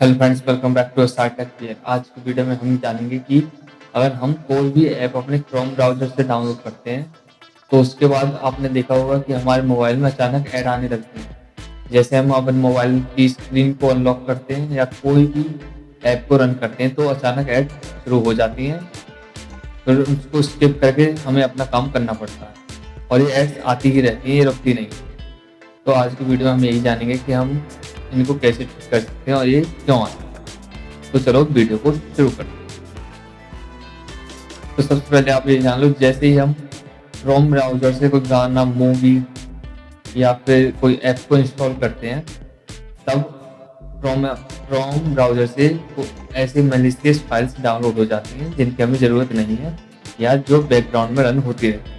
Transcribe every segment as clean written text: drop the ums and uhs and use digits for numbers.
Hello friends, welcome back to start tech care. आज की video में हम जानेंगे कि अगर हम कोई भी ऐप अपने क्रोम ब्राउज़र से डाउनलोड करते हैं, तो उसके बाद आपने देखा होगा कि हमारे मोबाइल में अचानक ऐड आने लगती हैं। जैसे हम अपने मोबाइल की स्क्रीन को अनलॉक करते हैं या कोई भी ऐप को रन करते हैं, तो अचानक ऐड शुरू हो जाती हैं। फिर उसको स्किप करके हमें अपना काम करना पड़ता है और ये ऐड्स आती ही रहती हैं, ये रुकती नहीं। तो आज की वीडियो में हम यही जानेंगे कि हम इनको कैसे ठीक कर सकते हैं और ये क्यों आते हैं। तो चलो वीडियो को शुरू करते हैं। तो सबसे पहले आप ये जान लो, जैसे ही हम क्रोम ब्राउज़र से कोई गाना, मूवी या फिर कोई ऐप को इंस्टॉल करते हैं, तब क्रोम क्रोम ब्राउज़र से ऐसी मैलिशियस फाइल्स डाउनलोड हो जाती हैं जिनकी हमें ज़रूरत नहीं है या जो बैकग्राउंड में रन होती रहती है।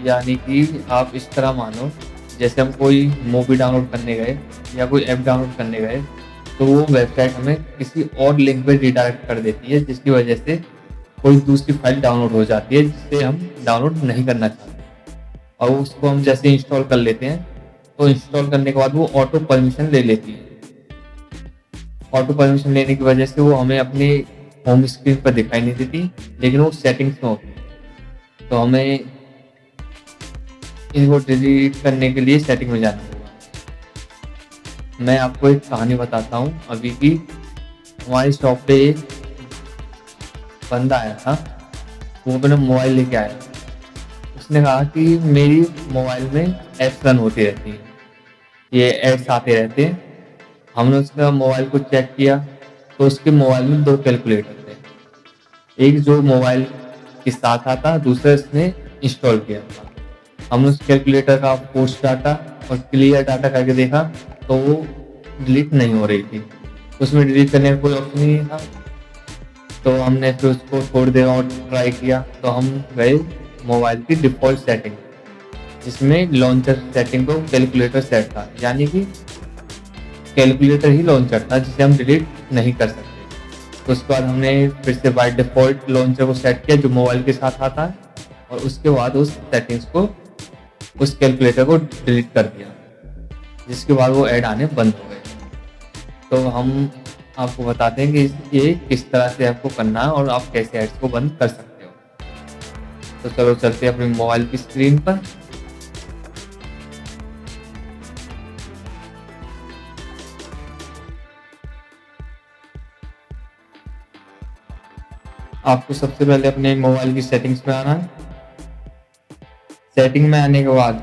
यानी कि आप इस तरह मानो, जैसे हम कोई मूवी डाउनलोड करने गए या कोई ऐप डाउनलोड करने गए, तो वो वेबसाइट हमें किसी और लिंक पे रिडायरेक्ट कर देती है, जिसकी वजह से कोई दूसरी फाइल डाउनलोड हो जाती है जिसे हम डाउनलोड नहीं करना चाहते। और उसको हम जैसे इंस्टॉल कर लेते हैं, तो इंस्टॉल करने के बाद वो ऑटो परमिशन ले लेती है। ऑटो परमिशन लेने की वजह से वो हमें अपनी होम स्क्रीन पर दिखाई नहीं देती, लेकिन वो सेटिंग्स में होती है। तो हमें इनको डिलीट करने के लिए सेटिंग में जाना होगा। मैं आपको एक कहानी बताता हूँ अभी की। हमारी शॉप पे एक बंदा आया था, वो अपना मोबाइल लेके आया। उसने कहा कि मेरी मोबाइल में ऐप्स रन होती रहती हैं, ये एड्स आते रहते हैं। हमने उसका मोबाइल को चेक किया, तो उसके मोबाइल में 2 कैलकुलेटर थे। एक जो मोबाइल के साथ आता, दूसरा इसने इंस्टॉल किया था। हमने उस कैलकुलेटर का पुश डाटा और क्लियर डाटा करके देखा, तो वो डिलीट नहीं हो रही थी। उसमें डिलीट करने का कोई ऑप्शन ही नहीं था। तो हमने फिर उसको थोड़ी देर और ट्राई किया, तो हम गए मोबाइल की डिफ़ॉल्ट सेटिंग, जिसमें लॉन्चर सेटिंग को कैलकुलेटर सेट था। यानी कि कैलकुलेटर ही लॉन्चर था जिसे हम डिलीट नहीं कर सकते। तो उसके बाद हमने फिर से बाय डिफ़ॉल्ट लॉन्चर को सेट किया जो मोबाइल के साथ आता है, और उसके बाद उस सेटिंग्स को, उस कैलकुलेटर को डिलीट कर दिया, जिसके बाद वो ऐड आने बंद हो गए। तो हम आपको बताते हैं कि ये किस तरह से आपको करना है और आप कैसे ऐड्स को बंद कर सकते हो। तो चलो चलते हैं अपनी मोबाइल की स्क्रीन पर। आपको सबसे पहले अपने मोबाइल की सेटिंग्स में आना है। सेटिंग में आने के बाद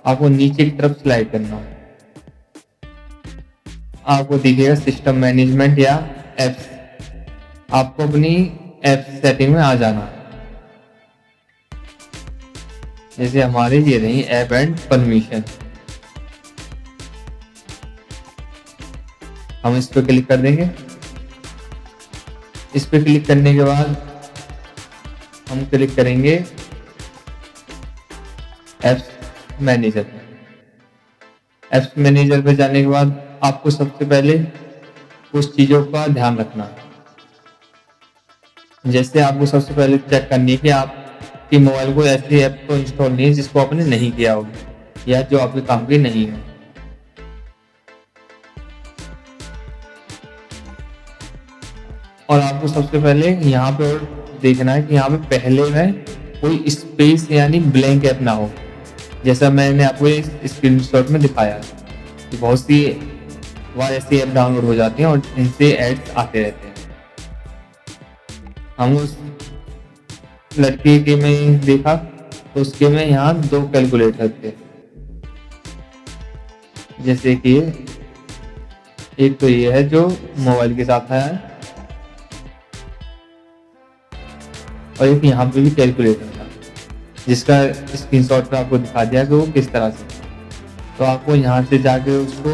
आपको नीचे की तरफ स्लाइड करना है। आपको दिखेगा सिस्टम मैनेजमेंट या एप्स। आपको अपनी एप्स सेटिंग में आ जाना है। जैसे हमारे ये रही ऐप एंड परमिशन, हम इस पर क्लिक कर देंगे। इस पे क्लिक करने के बाद हम क्लिक करेंगे एप्स मैनेजर पे। एप्स मैनेजर पे जाने के बाद आपको सबसे पहले कुछ चीज़ों का ध्यान रखना है। जैसे आपको सबसे पहले चेक करनी है कि आपकी मोबाइल को ऐसी ऐप तो इंस्टॉल नहीं है जिसको आपने नहीं किया हो या जो आपके काम की नहीं है। और आपको सबसे पहले यहाँ पे और देखना है कि यहाँ पे पहले में कोई स्पेस यानी ब्लैंक ऐप ना हो। जैसा मैंने आपको इस स्क्रीनशॉट में दिखाया है कि बहुत सी बार ऐसी ऐप डाउनलोड हो जाती हैं और इनसे एड्स आते रहते हैं। हम उस लड़के के में देखा, तो उसके में यहाँ 2 कैलकुलेटर थे। जैसे कि एक तो ये है जो मोबाइल के साथ आया है, और एक यहाँ पे भी कैलकुलेटर था जिसका स्क्रीनशॉट में आपको दिखा दिया कि वो किस तरह से। तो आपको यहाँ से जाके उसको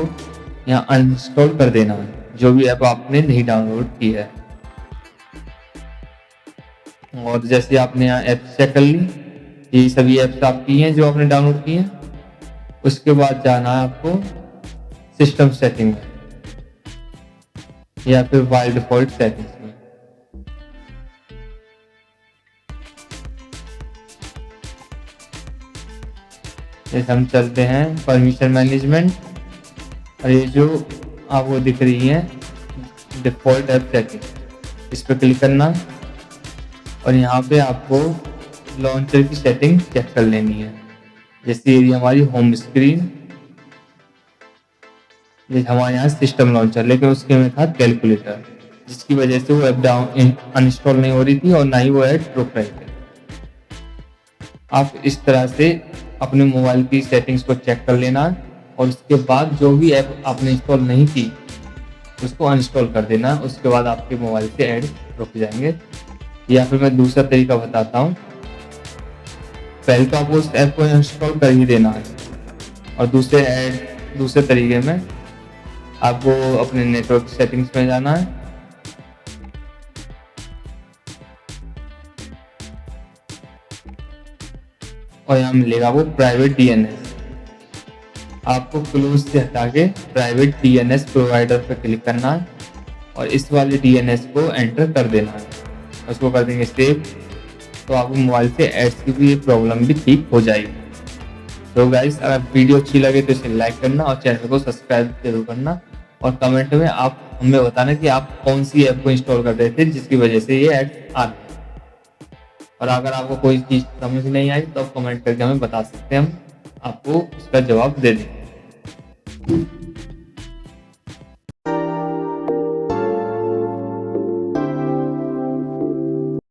यहाँ अनइंस्टॉल कर देना है, जो भी ऐप आपने नहीं डाउनलोड की है। और जैसे आपने यहाँ ऐप चेक कर ली, ये सभी ऐप्स आपकी हैं जो आपने डाउनलोड की हैं। उसके बाद जाना है आपको सिस्टम सेटिंग में या फिर बाय डिफॉल्ट सेटिंग्स में। जैसे हम चलते हैं परमिशन मैनेजमेंट, और ये जो आपको दिख रही है डिफ़ॉल्ट ऐप सेटिंग, इस पे क्लिक करना और यहाँ पे आपको लॉन्चर की सेटिंग चेक कर लेनी है। जैसे ये हमारी होम स्क्रीन, ये हमारे यहाँ सिस्टम लॉन्चर, लेकिन उसके में था कैलकुलेटर, जिसकी वजह से वो ऐप डाउन अनइंस्टॉल नहीं हो रही थी और ना ही वो ऐप रुक रहे थे। आप इस तरह से अपने मोबाइल की सेटिंग्स को चेक कर लेना और उसके बाद जो भी ऐप आपने इंस्टॉल नहीं की उसको अनइंस्टॉल कर देना। उसके बाद आपके मोबाइल से ऐड रुक जाएंगे। या फिर मैं दूसरा तरीका बताता हूँ। पहले तो आपको उस ऐप को इंस्टॉल कर ही देना है और दूसरे तरीके में आपको अपने नेटवर्क सेटिंग्स में जाना है और यहाँ मिलेगा वो प्राइवेट डीएनएस। आपको क्लोज से हटा के प्राइवेट डीएनएस प्रोवाइडर पर क्लिक करना है और इस वाले डीएनएस को एंटर कर देना है। उसको कर देंगे सेव, तो आपको मोबाइल से एड्स की भी ये प्रॉब्लम भी ठीक हो जाएगी। तो गाइस, अगर वीडियो अच्छी लगे तो इसे लाइक करना और चैनल को सब्सक्राइब जरूर करना और कमेंट में आप हमें बताना कि आप कौन सी ऐप को इंस्टॉल कर रहे थे जिसकी वजह से ये एड्स आ रहे हैं। और अगर आपको कोई चीज़ समझ नहीं आई तो आप कमेंट करके हमें बता सकते हैं, हम आपको उसका जवाब दे देंगे।